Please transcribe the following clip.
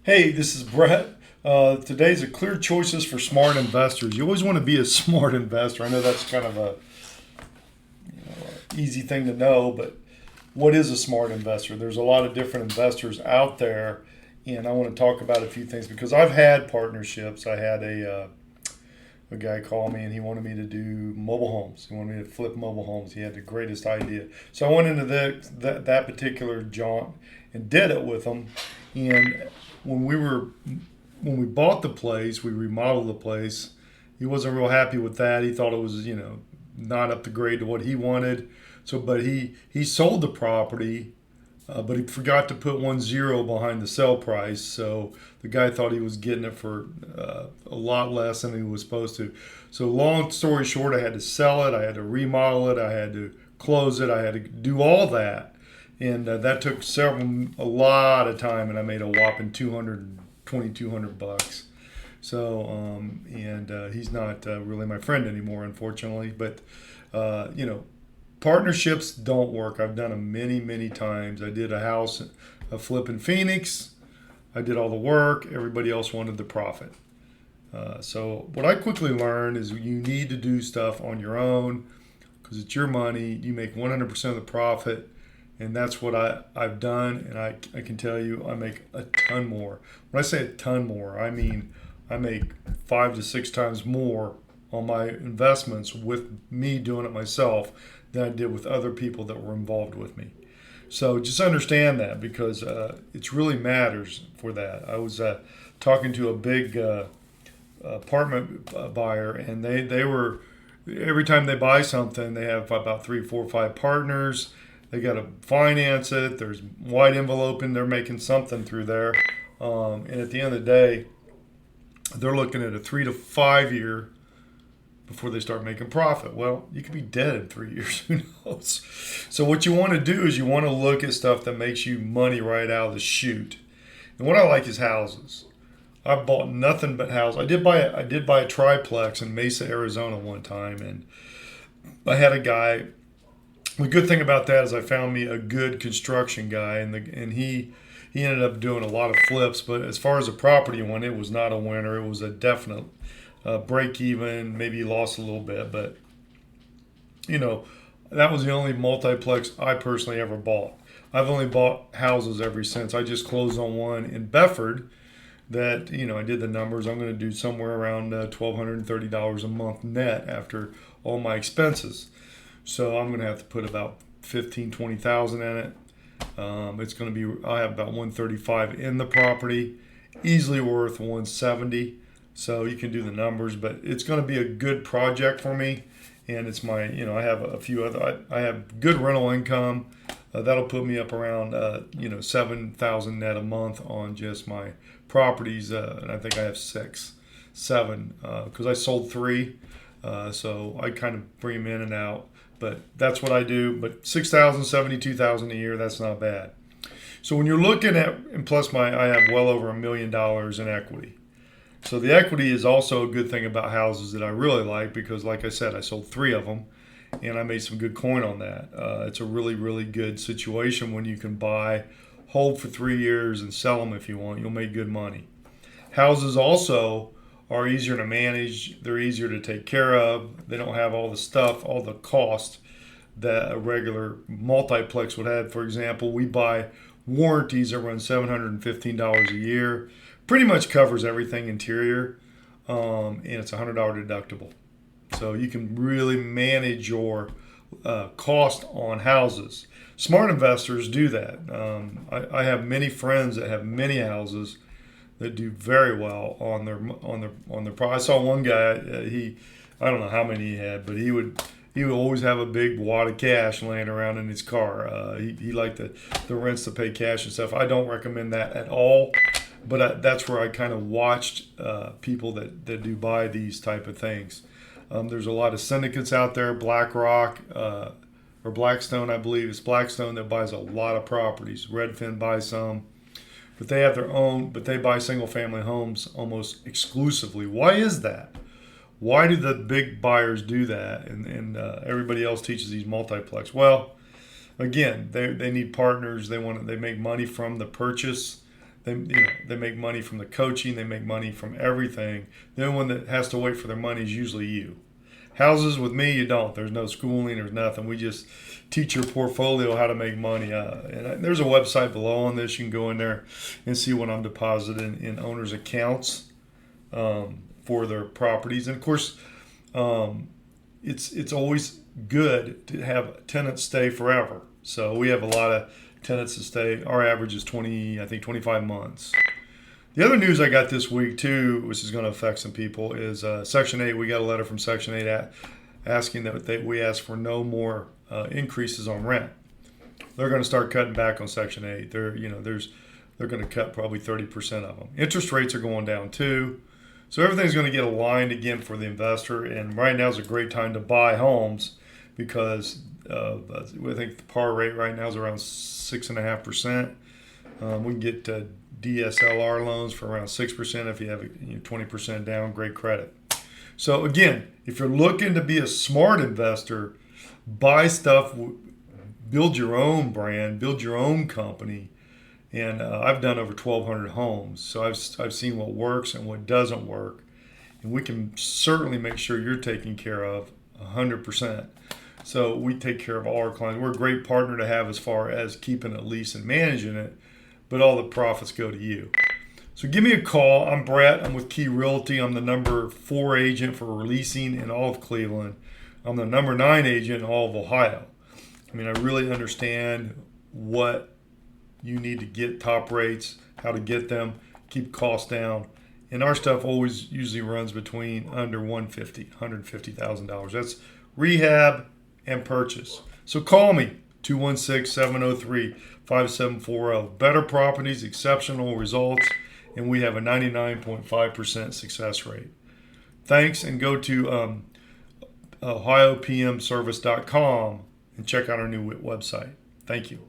Hey, this is Brett. Today's a clear choices for smart investors. You always want to be a smart investor. I know that's kind of a easy thing to know, but what is a smart investor? There's a lot of different investors out there, and I want to talk about a few things because I've had partnerships. I had a guy call me and he wanted me to do mobile homes. He wanted me to flip mobile homes. He had the greatest idea. So I went into that particular jaunt and did it with him. And when we were when we bought the place, we remodeled the place. He wasn't real happy with that. He thought it was, not up to grade to what he wanted. So, but he sold the property, but he forgot to put 10 behind the sell price. So the guy thought he was getting it for a lot less than he was supposed to. So long story short, I had to sell it. I had to remodel it. I had to close it. I had to do all that, and that took a lot of time. And I made a whopping 200 bucks. So, and he's not really my friend anymore, unfortunately. But, partnerships don't work. I've done them many, many times. I did a flip in Phoenix. I did all the work. Everybody else wanted the profit. So, what I quickly learned is you need to do stuff on your own because it's your money. You make 100% of the profit. And that's what I've done, and I can tell you I make a ton more. When I say a ton more, I mean I make 5 to 6 times more on my investments with me doing it myself than I did with other people that were involved with me. So just understand that because it really matters for that. I was talking to a big apartment buyer, and they were every time they buy something, they have about 3, 4, 5 partners. They got to finance it. There's wide envelope, and they're making something through there. And at the end of the day, they're looking at a 3 to 5 year before they start making profit. Well, you could be dead in 3 years. Who knows? So what you want to do is you want to look at stuff that makes you money right out of the chute. And what I like is houses. I bought nothing but houses. I did buy a triplex in Mesa, Arizona one time, and I had a guy. The good thing about that is I found me a good construction guy, and he ended up doing a lot of flips. But as far as the property went, it was not a winner. It was a definite break even. Maybe he lost a little bit, but that was the only multiplex I personally ever bought. I've only bought houses ever since. I just closed on one in Bedford that I did the numbers. I'm going to do somewhere around $1,230 a month net after all my expenses. So I'm going to have to put about 20,000 in it. It's going to be, I have about 135 in the property, easily worth 170. So you can do the numbers, but it's going to be a good project for me. And it's my, I have a few other, I have good rental income. That'll put me up around, 7,000 net a month on just my properties. And I think I have 7, because I sold 3. So I kind of bring them in and out. But that's what I do. But 6,000, 72,000 a year, that's not bad. So when you're looking at, and plus I have well over $1 million in equity. So the equity is also a good thing about houses that I really like because, like I said, I sold 3 of them, and I made some good coin on that. It's a really, really good situation when you can buy, hold for 3 years, and sell them if you want. You'll make good money. Houses also are easier to manage. They're easier to take care of. They don't have all the stuff, all the cost that a regular multiplex would have. For example, we buy warranties that run $715 a year. Pretty much covers everything interior, and it's a $100 deductible. So you can really manage your cost on houses. Smart investors do that. I have many friends that have many houses that do very well on their I saw one guy. I don't know how many he had, but he would always have a big wad of cash laying around in his car. He liked the rents to pay cash and stuff. I don't recommend that at all, but that's where I kind of watched people that do buy these type of things. There's a lot of syndicates out there, BlackRock or Blackstone, I believe it's Blackstone that buys a lot of properties. Redfin buys some. But they have their own, but they buy single family homes almost exclusively. Why is that? Why do the big buyers do that and everybody else teaches these multiplex? Well, again, they need partners. They make money from the purchase. they make money from the coaching, they make money from everything. The only one that has to wait for their money is usually you. Houses with me, you don't. There's no schooling, there's nothing. We just teach your portfolio how to make money. There's a website below on this. You can go in there and see what I'm depositing in owners' accounts for their properties. And of course, it's always good to have tenants stay forever. So we have a lot of tenants that stay. Our average is 25 months. The other news I got this week too, which is going to affect some people, is Section 8. We got a letter from Section 8 asking that we ask for no more increases on rent. They're going to start cutting back on Section 8. They're going to cut probably 30% of them. Interest rates are going down too. So everything's going to get aligned again for the investor. And right now is a great time to buy homes because I think the par rate right now is around 6.5%. We can get DSLR loans for around 6% if you have 20% down, great credit. So again, if you're looking to be a smart investor, buy stuff, build your own brand, build your own company. And I've done over 1,200 homes, so I've seen what works and what doesn't work. And we can certainly make sure you're taken care of 100%. So we take care of all our clients. We're a great partner to have as far as keeping a lease and managing it, but all the profits go to you. So give me a call. I'm Brett. I'm with Key Realty. I'm the number 4 agent for releasing in all of Cleveland. I'm the number 9 agent in all of Ohio. I mean, I really understand what you need to get top rates, how to get them, keep costs down. And our stuff always usually runs between under $150,000. That's rehab and purchase. So call me, 216-703-5740. Better properties, exceptional results, and we have a 99.5% success rate. Thanks, and go to OhioPMService.com and check out our new website. Thank you.